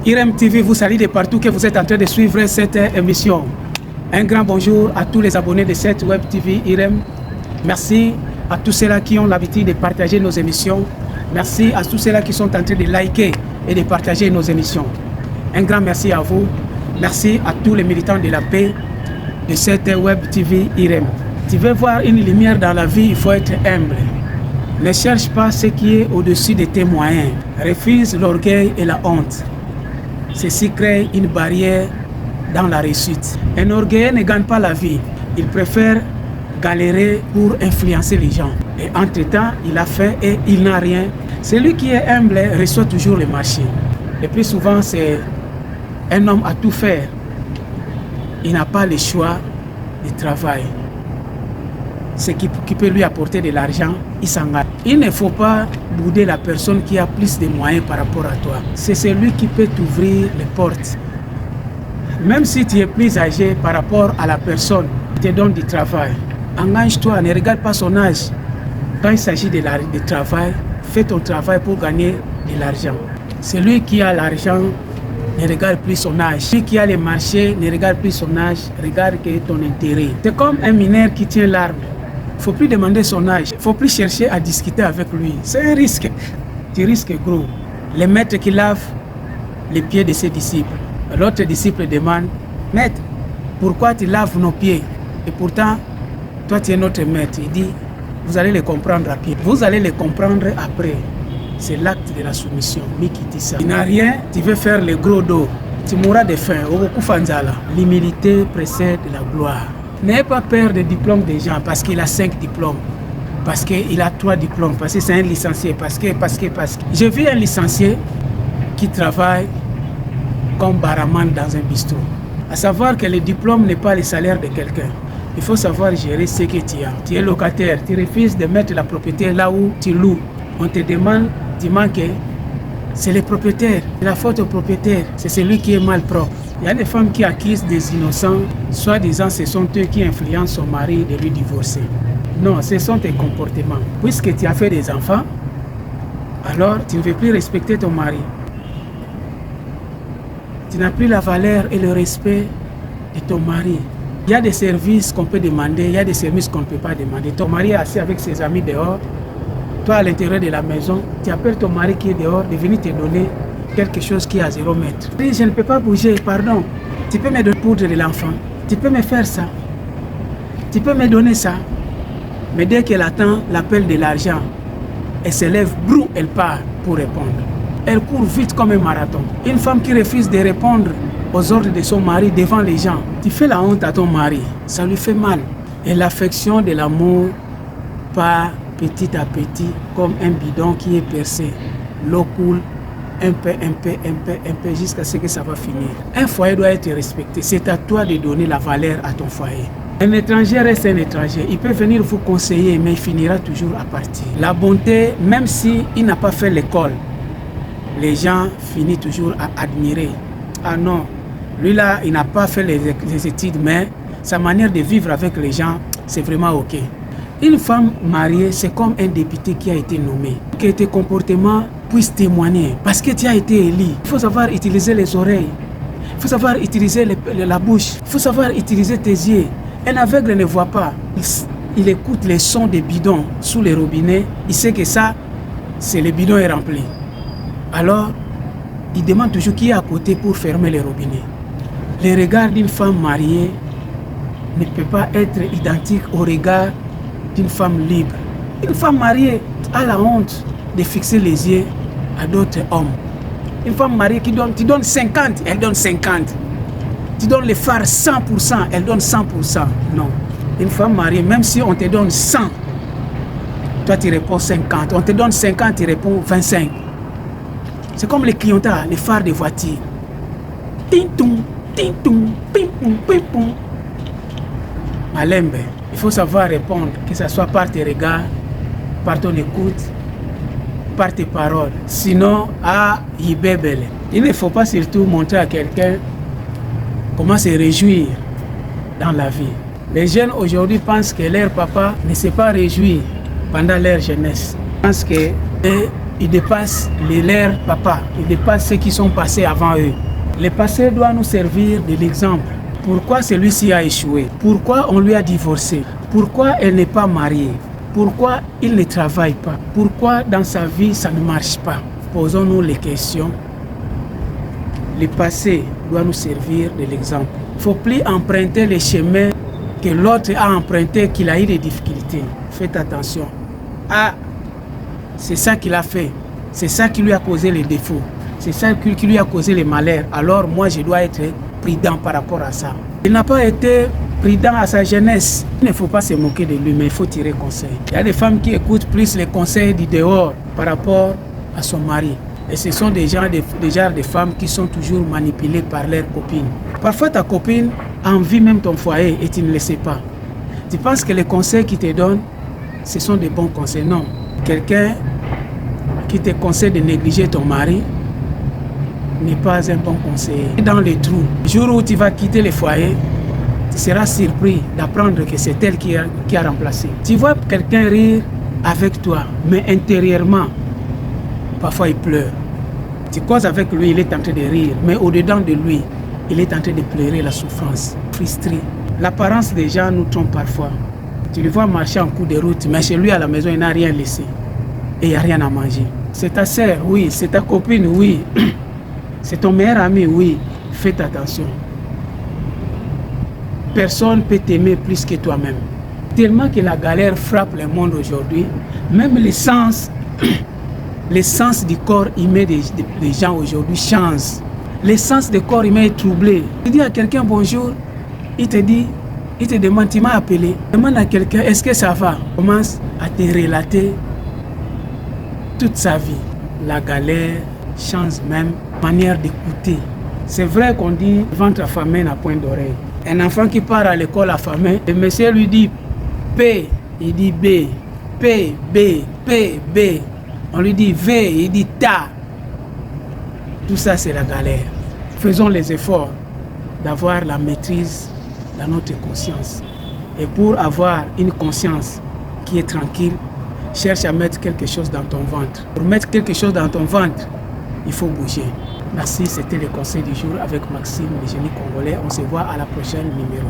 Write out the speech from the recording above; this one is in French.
IREM TV vous salue de partout que vous êtes en train de suivre cette émission. Un grand bonjour à tous les abonnés de cette Web TV IREM. Merci à tous ceux-là qui ont l'habitude de partager nos émissions. Merci à tous ceux-là qui sont en train de liker et de partager nos émissions. Un grand merci à vous. Merci à tous les militants de la paix de cette Web TV IREM. Tu veux voir une lumière dans la vie, il faut être humble. Ne cherche pas ce qui est au-dessus de tes moyens. Refuse l'orgueil et la honte. Ceci crée une barrière dans la réussite. Un orgueilleux ne gagne pas la vie. Il préfère galérer pour influencer les gens. Et entre-temps, il a faim et il n'a rien. Celui qui est humble reçoit toujours le marché. Le plus souvent, c'est un homme à tout faire. Il n'a pas le choix de travail. Ce qui peut lui apporter de l'argent, il s'engage. Il ne faut pas bouder la personne qui a plus de moyens par rapport à toi. C'est celui qui peut t'ouvrir les portes. Même si tu es plus âgé par rapport à la personne qui te donne du travail, engage-toi, ne regarde pas son âge. Quand il s'agit de travail, fais ton travail pour gagner de l'argent. Celui qui a l'argent ne regarde plus son âge. Celui qui a les marchés ne regarde plus son âge, regarde que ton intérêt. C'est comme un mineur qui tient l'arme. Il ne faut plus demander son âge. Il ne faut plus chercher à discuter avec lui. C'est un risque. Tu risques gros. Le maître qui lave les pieds de ses disciples. L'autre disciple demande, maître, pourquoi tu laves nos pieds? Et pourtant, toi tu es notre maître. Il dit, vous allez les comprendre rapidement. Vous allez les comprendre après. C'est l'acte de la soumission. Mikitisa. Tu n'as rien, tu veux faire le gros dos. Tu mourras de faim. L'humilité précède la gloire. N'ayez pas peur des diplômes des gens parce qu'il a 5 diplômes, parce qu'il a 3 diplômes, parce que c'est un licencié, parce que. J'ai vu un licencié qui travaille comme barman dans un bistrot. À savoir que le diplôme n'est pas le salaire de quelqu'un. Il faut savoir gérer ce que tu as. Tu es locataire, tu refuses de mettre la propriété là où tu loues. On te demande, tu manques. C'est le propriétaire, c'est la faute au propriétaire, c'est celui qui est mal propre. Il y a des femmes qui accusent des innocents, soi-disant ce sont eux qui influencent son mari de lui divorcer. Non, ce sont tes comportements. Puisque tu as fait des enfants, alors tu ne veux plus respecter ton mari. Tu n'as plus la valeur et le respect de ton mari. Il y a des services qu'on peut demander, il y a des services qu'on ne peut pas demander. Ton mari est assis avec ses amis dehors. Toi, à l'intérieur de la maison, tu appelles ton mari qui est dehors de venir te donner quelque chose qui est à 0 mètre. Tu dis, je ne peux pas bouger, pardon. Tu peux me donner poudre de l'enfant. Tu peux me faire ça. Tu peux me donner ça. Mais dès qu'elle attend l'appel de l'argent, elle se lève, brou, elle part pour répondre. Elle court vite comme un marathon. Une femme qui refuse de répondre aux ordres de son mari devant les gens, tu fais la honte à ton mari. Ça lui fait mal. Et l'affection de l'amour part petit à petit comme un bidon qui est percé. L'eau coule un peu jusqu'à ce que ça va finir. Un foyer doit être respecté. C'est à toi de donner la valeur à ton foyer. Un étranger reste un étranger. Il peut venir vous conseiller, mais il finira toujours à partir. La bonté, même s'il n'a pas fait l'école, les gens finissent toujours à admirer. Ah non, lui là, il n'a pas fait les études, mais sa manière de vivre avec les gens, c'est vraiment ok. Une femme mariée, c'est comme un député qui a été nommé. Que tes comportements puissent témoigner. Parce que tu as été élu. Il faut savoir utiliser les oreilles. Il faut savoir utiliser la bouche. Il faut savoir utiliser tes yeux. Un aveugle ne voit pas. Il écoute les sons des bidons sous les robinets. Il sait que ça, c'est le bidon est rempli. Alors, il demande toujours qui est à côté pour fermer les robinets. Le regard d'une femme mariée ne peut pas être identique au regard d'une femme libre. Une femme mariée a la honte de fixer les yeux à d'autres hommes. Une femme mariée qui donne, tu donnes 50, elle donne 50. Tu donnes les phares 100%, elle donne 100%. Non. Une femme mariée, même si on te donne 100, toi tu réponds 50. On te donne 50, tu réponds 25. C'est comme les clientèles, les phares de voiture. Ting-toum, ting-toum, pim-poum, pim-poum. Malembe. Il faut savoir répondre, que ce soit par tes regards, par ton écoute, par tes paroles. Sinon, il ne faut pas surtout montrer à quelqu'un comment se réjouir dans la vie. Les jeunes aujourd'hui pensent que leur papa ne s'est pas réjoui pendant leur jeunesse. Ils pensent que ils dépassent leurs papas, ils dépassent ceux qui sont passés avant eux. Le passé doit nous servir de l'exemple. Pourquoi celui-ci a échoué? Pourquoi on lui a divorcé? Pourquoi elle n'est pas mariée? Pourquoi il ne travaille pas? Pourquoi dans sa vie ça ne marche pas? Posons-nous les questions. Le passé doit nous servir de l'exemple. Il ne faut plus emprunter les chemins que l'autre a emprunté, qu'il a eu des difficultés. Faites attention. Ah, c'est ça qu'il a fait. C'est ça qui lui a causé les défauts. C'est ça qui lui a causé les malheurs. Alors moi, je dois être prudent par rapport à ça. Il n'a pas été prudent à sa jeunesse. Il ne faut pas se moquer de lui, mais il faut tirer conseil. Il y a des femmes qui écoutent plus les conseils du dehors par rapport à son mari. Et ce sont des genres de femmes qui sont toujours manipulées par leurs copines. Parfois, ta copine envie même ton foyer et tu ne le sais pas. Tu penses que les conseils qu'ils te donnent, ce sont des bons conseils. Non. Quelqu'un qui te conseille de négliger ton mari n'est pas un bon conseiller. Dans les trous, le jour où tu vas quitter le foyer, tu seras surpris d'apprendre que c'est elle qui a remplacé. Tu vois quelqu'un rire avec toi, mais intérieurement, parfois il pleure. Tu causes avec lui, il est en train de rire, mais au-dedans de lui, il est en train de pleurer la souffrance, frustré. L'apparence des gens nous trompe parfois. Tu le vois marcher en cours de route, mais chez lui à la maison, il n'a rien laissé. Et il n'y a rien à manger. C'est ta sœur, oui. C'est ta copine, oui. C'est ton meilleur ami, oui. Faites attention. Personne ne peut t'aimer plus que toi-même. Tellement que la galère frappe le monde aujourd'hui, même l'essence du corps humain des gens aujourd'hui change. L'essence du corps humain est troublée. Tu dis à quelqu'un bonjour, il te demande, tu m'as appelé. Demande à quelqu'un, est-ce que ça va? Commence à te relater toute sa vie. La galère change même manière d'écouter. C'est vrai qu'on dit ventre affamé n'a point d'oreille. Un enfant qui part à l'école affamé, le monsieur lui dit P, il dit B, P, B, P, B. On lui dit V, il dit ta. Tout ça, c'est la galère. Faisons les efforts d'avoir la maîtrise dans notre conscience. Et pour avoir une conscience qui est tranquille, cherche à mettre quelque chose dans ton ventre. Pour mettre quelque chose dans ton ventre, il faut bouger. Merci, c'était le conseil du jour avec Maxime, le génie congolais. On se voit à la prochaine numéro.